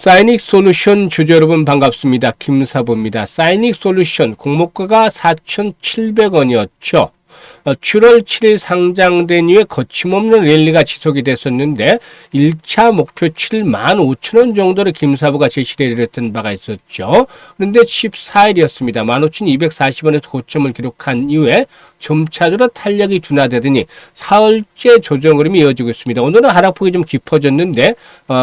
사이닉 솔루션 주주 여러분 반갑습니다. 김사부입니다. 사이닉 솔루션 공모가가 4,700원이었죠. 7월 7일 상장된 이후에 거침없는 랠리가 지속이 됐었는데 1차 목표 75,000원 정도를 김사부가 제시를 해드렸던 바가 있었죠. 그런데 14일이었습니다. 15,240원에서 고점을 기록한 이후에 점차적으로 탄력이 둔화되더니 사흘째 조정 흐름이 이어지고 있습니다. 오늘은 하락폭이 좀 깊어졌는데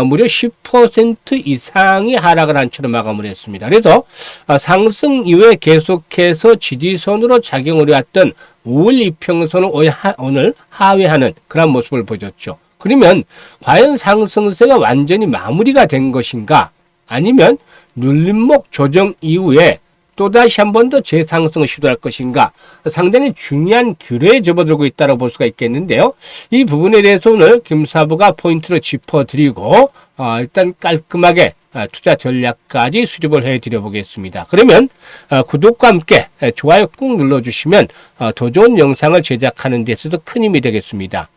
무려 10% 이상의 하락을 한 채로 마감을 했습니다. 그래서 상승 이후에 계속해서 지지선으로 작용을 해왔던 5일 이평선을 오늘 하회하는 그런 모습을 보였죠. 그러면 과연 상승세가 완전히 마무리가 된 것인가? 아니면 눌림목 조정 이후에 또다시 한 번 더 재상승을 시도할 것인가? 상당히 중요한 균회에 접어들고 있다고 볼 수가 있겠는데요. 이 부분에 대해서 오늘 김사부가 포인트를 짚어드리고 일단 깔끔하게 투자 전략까지 수립을 해드려 보겠습니다. 그러면 구독과 함께 좋아요 꾹 눌러주시면 더 좋은 영상을 제작하는 데 있어서 큰 힘이 되겠습니다.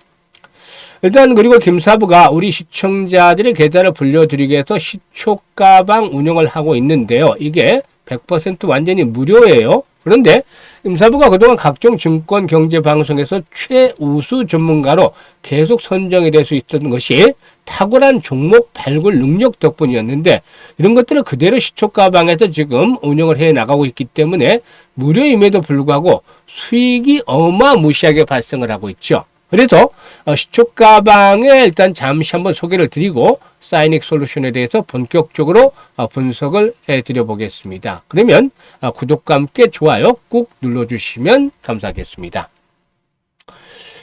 일단 그리고 김사부가 우리 시청자들의 계좌를 불려드리기 위해서 시초가방 운영을 하고 있는데요. 이게 100% 완전히 무료예요. 그런데 김사부가 그동안 각종 증권 경제 방송에서 최우수 전문가로 계속 선정이 될 수 있었던 것이 탁월한 종목 발굴 능력 덕분이었는데 이런 것들을 그대로 시초가방에서 지금 운영을 해 나가고 있기 때문에 무료임에도 불구하고 수익이 어마무시하게 발생을 하고 있죠. 그래서 시초가방에 일단 잠시 한번 소개를 드리고 사이닉 솔루션에 대해서 본격적으로 분석을 해드려 보겠습니다. 그러면 구독과 함께 좋아요 꾹 눌러주시면 감사하겠습니다.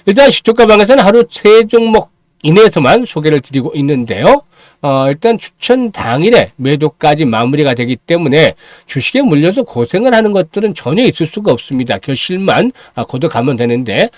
일단 시초가방에서는 하루 3종목 이내에서만 소개를 드리고 있는데요. 일단 추천 당일에 매도까지 마무리가 되기 때문에 주식에 물려서 고생을 하는 것들은 전혀 있을 수가 없습니다. 결실만 거둬가면 되는데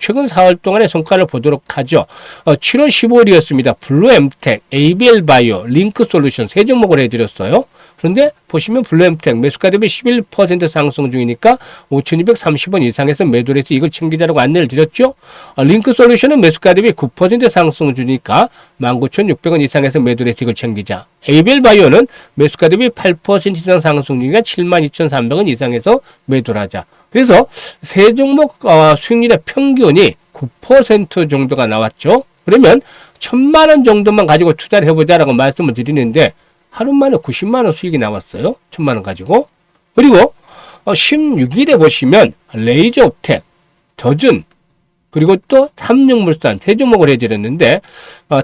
최근 4월 동안의 성과를 보도록 하죠. 7월 15일이었습니다. 블루엠텍, ABL바이오, 링크솔루션 3종목을 해드렸어요. 그런데 보시면 블루엠텍 매수가 대비 11% 상승 중이니까 5,230원 이상에서 매도를 해서 이걸 챙기자라고 안내를 드렸죠. 링크솔루션은 매수가 대비 9% 상승 중이니까 19,600원 이상에서 매도를 해서 이걸 챙기자. ABL바이오는 매수가 대비 8% 이상 상승 중이니까 72,300원 이상에서 매도를 하자. 그래서 세 종목 수익률의 평균이 9% 정도가 나왔죠. 그러면 1,000만원 정도만 가지고 투자를 해보자라고 말씀을 드리는데 하루 만에 90만원 수익이 나왔어요. 1,000만원 가지고. 그리고 16일에 보시면 레이저옵텍, 더준, 그리고 또 삼성물산 3종목을 해드렸는데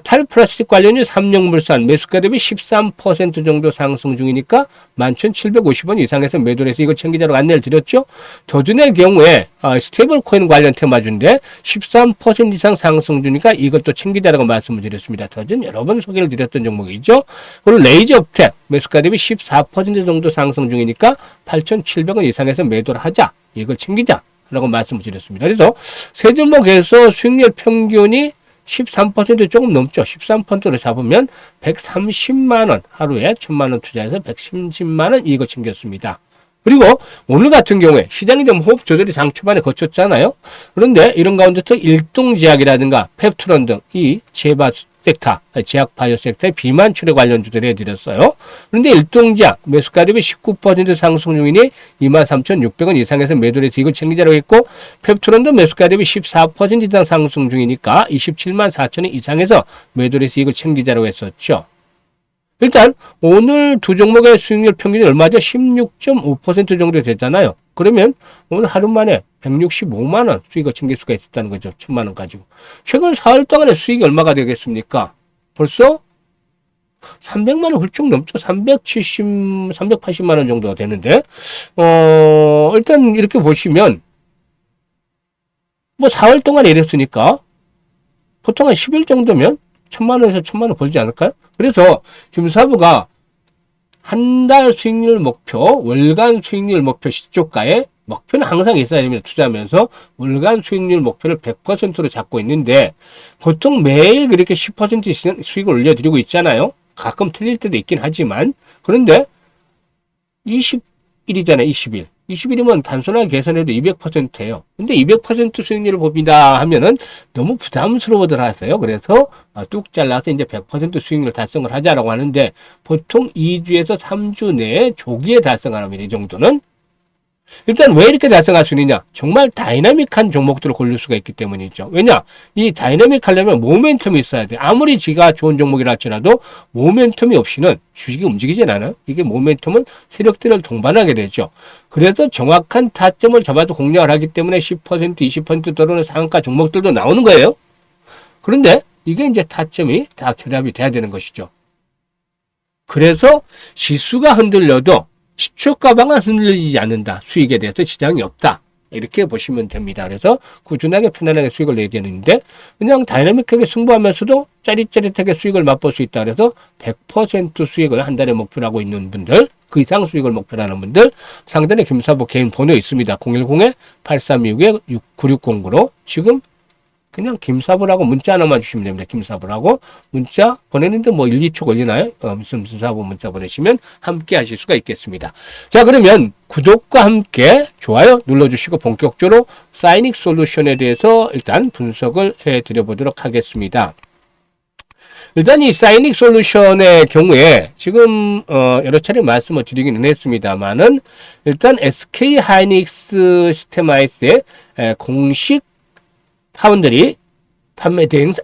탈플라스틱 관련주 삼성물산 매수가 대비 13% 정도 상승 중이니까 11,750원 이상에서 매도를 해서 이거 챙기자로 안내를 드렸죠. 더준의 경우에 스테이블 코인 관련 테마주인데 13% 이상 상승 중이니까 이것도 챙기자라고 말씀을 드렸습니다. 더준 여러 번 소개를 드렸던 종목이죠. 그리고 레이저옵텍 매수가 대비 14% 정도 상승 중이니까 8,700원 이상에서 매도를 하자. 이걸 챙기자. 라고 말씀을 드렸습니다. 그래서 세 종목에서 수익률 평균이 13% 조금 넘죠. 13%를 잡으면 130만원 하루에 1,000만원 투자해서 130만원 이익을 챙겼습니다. 그리고 오늘 같은 경우에 시장이 좀 호흡 조절이 장 초반에 거쳤잖아요. 그런데 이런 가운데서 일동제약이라든가 펩트론 등 이 제바 섹터, 제약 바이오 섹터의 비만 치료 관련주들 해드렸어요. 그런데 일동제약 매수가 대비 19% 상승 중이니 23,600원 이상에서 매도를 해서 이걸 챙기자라고 했고 펩트론도 매수가 대비 14% 이상 상승 중이니까 274,000원 이상에서 매도를 해서 이걸 챙기자라고 했었죠. 일단 오늘 두 종목의 수익률 평균이 얼마죠? 16.5% 정도 됐잖아요. 그러면 오늘 하루 만에 165만원 수익을 챙길 수가 있었다는 거죠. 1,000만원 가지고. 최근 4월 동안의 수익이 얼마가 되겠습니까? 벌써 300만원 훌쩍 넘죠. 380만원 정도가 되는데, 일단 이렇게 보시면, 4월 동안에 이랬으니까, 보통 한 10일 정도면 1,000만원에서 1,000만원 벌지 않을까요? 그래서 김사부가 한 달 수익률 목표, 월간 수익률 목표 시초가에 목표는 항상 있어야 됩니다. 투자하면서 월간 수익률 목표를 100%로 잡고 있는데 보통 매일 그렇게 10% 수익을 올려드리고 있잖아요. 가끔 틀릴 때도 있긴 하지만 그런데 20일이잖아요. 20일. 20일이면 단순하게 계산해도 200%예요. 근데 200% 수익률을 봅니다 하면은 너무 부담스러워들 하세요. 그래서 뚝 잘라서 이제 100% 수익률 달성을 하자라고 하는데 보통 2주에서 3주 내에 조기에 달성을 합니다. 이 정도는. 일단 왜 이렇게 달성할 수 있느냐? 정말 다이나믹한 종목들을 고를 수가 있기 때문이죠. 왜냐? 이 다이나믹 하려면 모멘텀이 있어야 돼. 아무리 지가 좋은 종목이라 할지라도 모멘텀이 없이는 주식이 움직이진 않아요. 이게 모멘텀은 세력들을 동반하게 되죠. 그래서 정확한 타점을 잡아서 공략을 하기 때문에 10%, 20% 떨어지는 상한가 종목들도 나오는 거예요. 그런데 이게 이제 타점이 다 결합이 돼야 되는 것이죠. 그래서 지수가 흔들려도 시초 가방은 흔들리지 않는다. 수익에 대해서 지장이 없다. 이렇게 보시면 됩니다. 그래서 꾸준하게 편안하게 수익을 내야 되는데 그냥 다이나믹하게 승부하면서도 짜릿짜릿하게 수익을 맛볼 수 있다. 그래서 100% 수익을 한 달에 목표로 하고 있는 분들, 그 이상 수익을 목표로 하는 분들, 상단에 김사부 개인 번호 있습니다. 010-8329-9609로 지금 그냥 김사부라고 문자 하나만 주시면 됩니다. 김사부라고 문자 보내는데 뭐 1, 2초 걸리나요? 무슨 사부 문자 보내시면 함께 하실 수가 있겠습니다. 자, 그러면 구독과 함께 좋아요 눌러주시고 본격적으로 사이닉 솔루션에 대해서 일단 분석을 해드려 보도록 하겠습니다. 일단 이 사이닉 솔루션의 경우에 지금 여러 차례 말씀을 드리기는 했습니다만은 일단 SK 하이닉스 시스템하이스의 공식 파운드리 판매된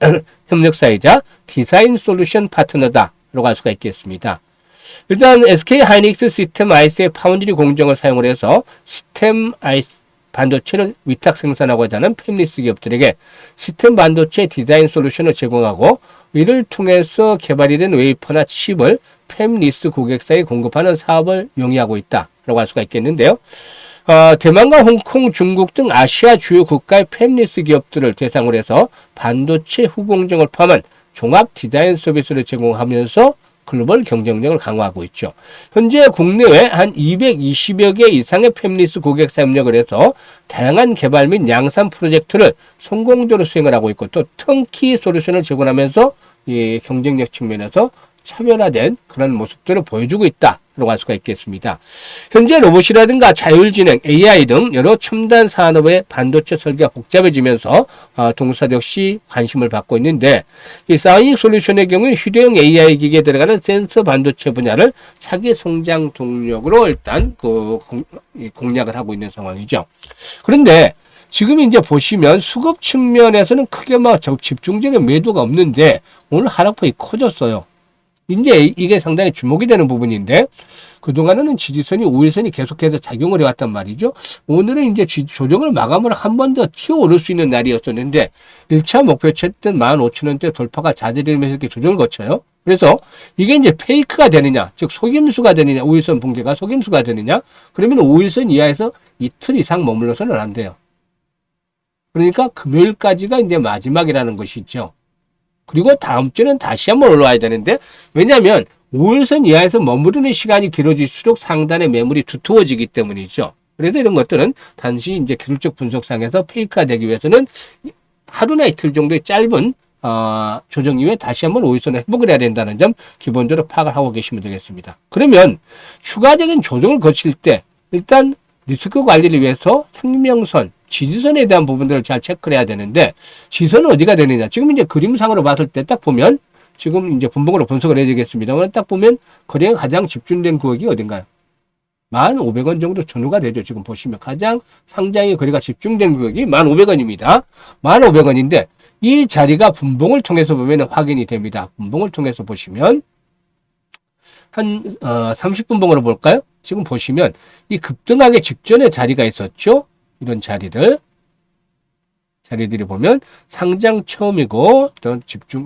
협력사이자 디자인 솔루션 파트너다라고 할 수가 있겠습니다. 일단 SK 하이닉스 시스템 아이스의 파운드리 공정을 사용을 해서 시스템 아이스 반도체를 위탁 생산하고자 하는 팹리스 기업들에게 시스템 반도체 디자인 솔루션을 제공하고 이를 통해서 개발이 된 웨이퍼나 칩을 팹리스 고객사에 공급하는 사업을 용이하고 있다라고 할 수가 있겠는데요. 대만과 홍콩, 중국 등 아시아 주요 국가의 팹리스 기업들을 대상으로 해서 반도체 후공정을 포함한 종합 디자인 서비스를 제공하면서 글로벌 경쟁력을 강화하고 있죠. 현재 국내외 한 220여 개 이상의 팹리스 고객사 협력을 해서 다양한 개발 및 양산 프로젝트를 성공적으로 수행을 하고 있고 또 턴키 솔루션을 제공하면서 이 경쟁력 측면에서 차별화된 그런 모습들을 보여주고 있다라고 할 수가 있겠습니다. 현재 로봇이라든가 자율진행, AI 등 여러 첨단 산업의 반도체 설계가 복잡해지면서 동사 역시 관심을 받고 있는데 이 사이닉 솔루션의 경우에 휴대용 AI 기기에 들어가는 센서 반도체 분야를 차기 성장 동력으로 일단 공략을 하고 있는 상황이죠. 그런데 지금 이제 보시면 수급 측면에서는 크게 막 집중적인 매도가 없는데 오늘 하락폭이 커졌어요. 이제 이게 상당히 주목이 되는 부분인데 그동안에는 지지선이 5일선이 계속해서 작용을 해왔단 말이죠. 오늘은 이제 조정을 마감을 한 번 더 튀어오를 수 있는 날이었었는데 1차 목표치였던 15,000원대 돌파가 자제되면서 이렇게 조정을 거쳐요. 그래서 이게 이제 페이크가 되느냐, 즉 속임수가 되느냐, 5일선 붕괴가 속임수가 되느냐, 그러면 5일선 이하에서 이틀 이상 머물러서는 안 돼요. 그러니까 금요일까지가 이제 마지막이라는 것이죠. 그리고 다음 주는 다시 한번 올라와야 되는데 왜냐하면 5일선 이하에서 머무르는 시간이 길어질수록 상단의 매물이 두터워지기 때문이죠. 그래서 이런 것들은 단지 이제 기술적 분석상에서 페이크가 되기 위해서는 하루나 이틀 정도의 짧은 조정 이후에 다시 한번 5일선을 회복을 해야 된다는 점 기본적으로 파악을 하고 계시면 되겠습니다. 그러면 추가적인 조정을 거칠 때 일단 리스크 관리를 위해서 생명선, 지지선에 대한 부분들을 잘 체크를 해야 되는데 지선은 어디가 되느냐. 지금 이제 그림상으로 봤을 때 딱 보면 지금 이제 분봉으로 분석을 해야 되겠습니다만 딱 보면 거래가 가장 집중된 구역이 어딘가요? 1,500원 정도 전후가 되죠. 지금 보시면 가장 상장의 거래가 집중된 구역이 1,500원입니다. 1,500원인데 이 자리가 분봉을 통해서 보면 확인이 됩니다. 분봉을 통해서 보시면 한 30분봉으로 볼까요? 지금 보시면 이 급등하기 직전에 자리가 있었죠. 이런 자리들이 보면 상장 처음이고 또 집중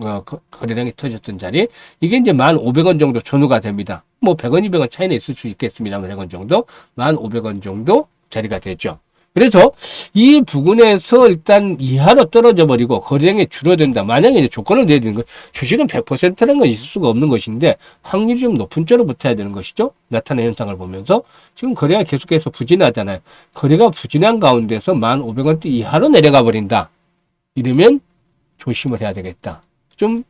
거래량이 터졌던 자리 이게 이제 1,500원 정도 전후가 됩니다. 뭐 100원, 200원 차이는 있을 수 있겠습니다만 100원 정도 1,500원 정도 자리가 되죠. 그래서 이 부분에서 일단 이하로 떨어져 버리고 거래량이 줄어든다. 만약에 이제 조건을 내야 되는 거 주식은 100%라는 건 있을 수가 없는 것인데 확률이 좀 높은 쪽으로 붙어야 되는 것이죠. 나타나는 현상을 보면서 지금 거래가 계속해서 부진하잖아요. 거래가 부진한 가운데서 1,500원대 이하로 내려가 버린다. 이러면 조심을 해야 되겠다. 좀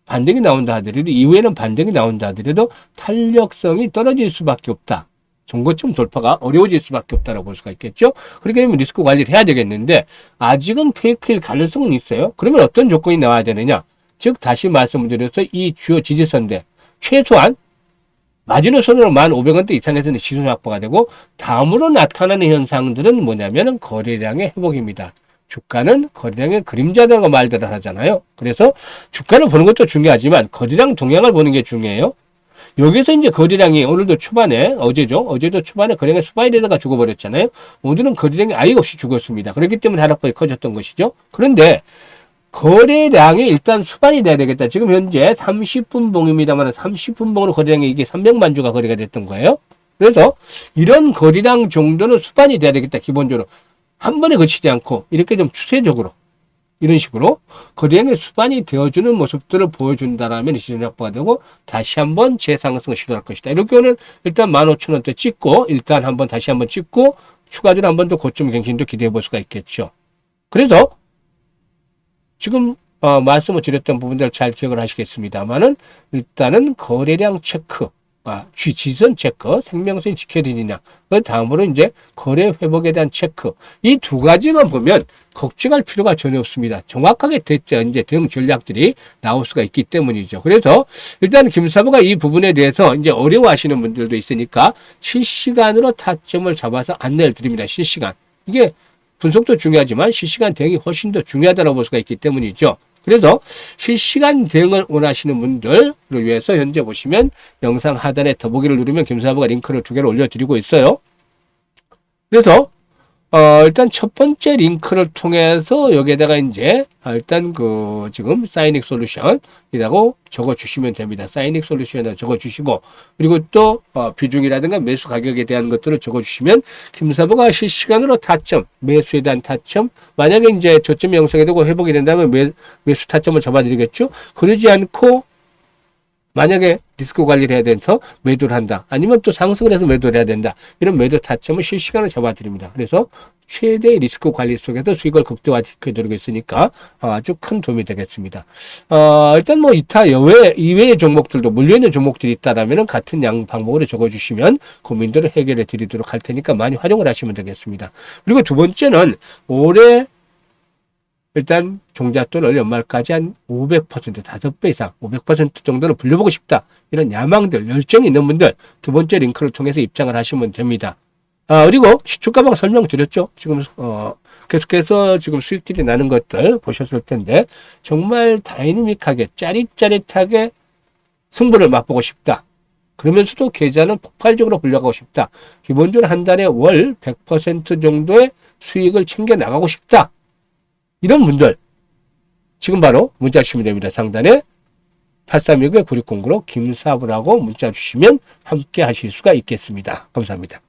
반등이 나온다 하더라도 이후에는 반등이 나온다 하더라도 탄력성이 떨어질 수밖에 없다. 정고점 돌파가 어려워질 수밖에 없다고 볼 수가 있겠죠. 그렇게 되면 리스크 관리를 해야 되겠는데 아직은 페이크일 가능성은 있어요. 그러면 어떤 조건이 나와야 되느냐? 즉 다시 말씀드려서 이 주요 지지선대 최소한 마지노선으로 1,500원대 이상에서는 시선 확보가 되고 다음으로 나타나는 현상들은 뭐냐면 거래량의 회복입니다. 주가는 거래량의 그림자라고 말들을 하잖아요. 그래서 주가를 보는 것도 중요하지만 거래량 동향을 보는 게 중요해요. 여기서 이제 거래량이 오늘도 초반에 어제도 초반에 거래량이 수반이 되다가 죽어버렸잖아요. 오늘은 거래량이 아예 없이 죽었습니다. 그렇기 때문에 하락폭이 커졌던 것이죠. 그런데 거래량이 일단 수반이 돼야 되겠다. 지금 현재 30분 봉입니다만 30분 봉으로 거래량이 이게 300만 주가 거래가 됐던 거예요. 그래서 이런 거래량 정도는 수반이 돼야 되겠다. 기본적으로 한 번에 그치지 않고 이렇게 좀 추세적으로 이런 식으로 거래량의 수반이 되어주는 모습들을 보여준다라면 시즌 확보가 되고 다시 한번 재상승을 시도할 것이다. 이렇게는 일단 15,000원대 찍고 일단 한번 다시 한번 찍고 추가적으로 한 번 더 고점 갱신도 기대해 볼 수가 있겠죠. 그래서 지금 말씀을 드렸던 부분들 잘 기억을 하시겠습니다만은 일단은 거래량 체크, 지지선 체크, 생명선이 지켜지느냐. 그 다음으로 이제 거래 회복에 대한 체크. 이 두 가지만 보면 걱정할 필요가 전혀 없습니다. 정확하게 이제 대응 전략들이 나올 수가 있기 때문이죠. 그래서 일단 김사부가 이 부분에 대해서 이제 어려워하시는 분들도 있으니까 실시간으로 타점을 잡아서 안내를 드립니다. 실시간. 이게 분석도 중요하지만 실시간 대응이 훨씬 더 중요하다고 볼 수가 있기 때문이죠. 그래서 실시간 대응을 원하시는 분들을 위해서 현재 보시면 영상 하단에 더보기를 누르면 김사부가 링크를 2개를 올려드리고 있어요. 그래서 일단 첫 번째 링크를 통해서 여기에다가 이제 일단 지금 사이닉 솔루션이라고 적어 주시면 됩니다. 사이닉 솔루션을 적어 주시고 그리고 또 비중이라든가 매수 가격에 대한 것들을 적어 주시면 김사부가 실시간으로 타점, 매수에 대한 타점, 만약에 이제 저점이 형성이 되고 회복이 된다면 매수 타점을 잡아 드리겠죠. 그러지 않고 만약에 리스크 관리를 해야 돼서 매도를 한다. 아니면 또 상승을 해서 매도를 해야 된다. 이런 매도 타점을 실시간으로 잡아드립니다. 그래서 최대의 리스크 관리 속에서 수익을 극대화시켜드리고 있으니까 아주 큰 도움이 되겠습니다. 일단 뭐 이외의 종목들도 물려있는 종목들이 있다라면 같은 양 방법으로 적어주시면 고민들을 해결해 드리도록 할 테니까 많이 활용을 하시면 되겠습니다. 그리고 두 번째는 올해 일단 종잣돈을 연말까지 한 500%, 5배 이상, 500% 정도는 불려보고 싶다. 이런 야망들, 열정이 있는 분들 두 번째 링크를 통해서 입장을 하시면 됩니다. 그리고 시초가방 설명드렸죠. 지금 계속해서 지금 수익들이 나는 것들 보셨을 텐데 정말 다이내믹하게 짜릿짜릿하게 승부를 맛보고 싶다. 그러면서도 계좌는 폭발적으로 불려가고 싶다. 기본적으로 한 달에 월 100% 정도의 수익을 챙겨 나가고 싶다. 이런 분들 지금 바로 문자 주시면 됩니다. 상단에 8319-9609로 김사부라고 문자 주시면 함께 하실 수가 있겠습니다. 감사합니다.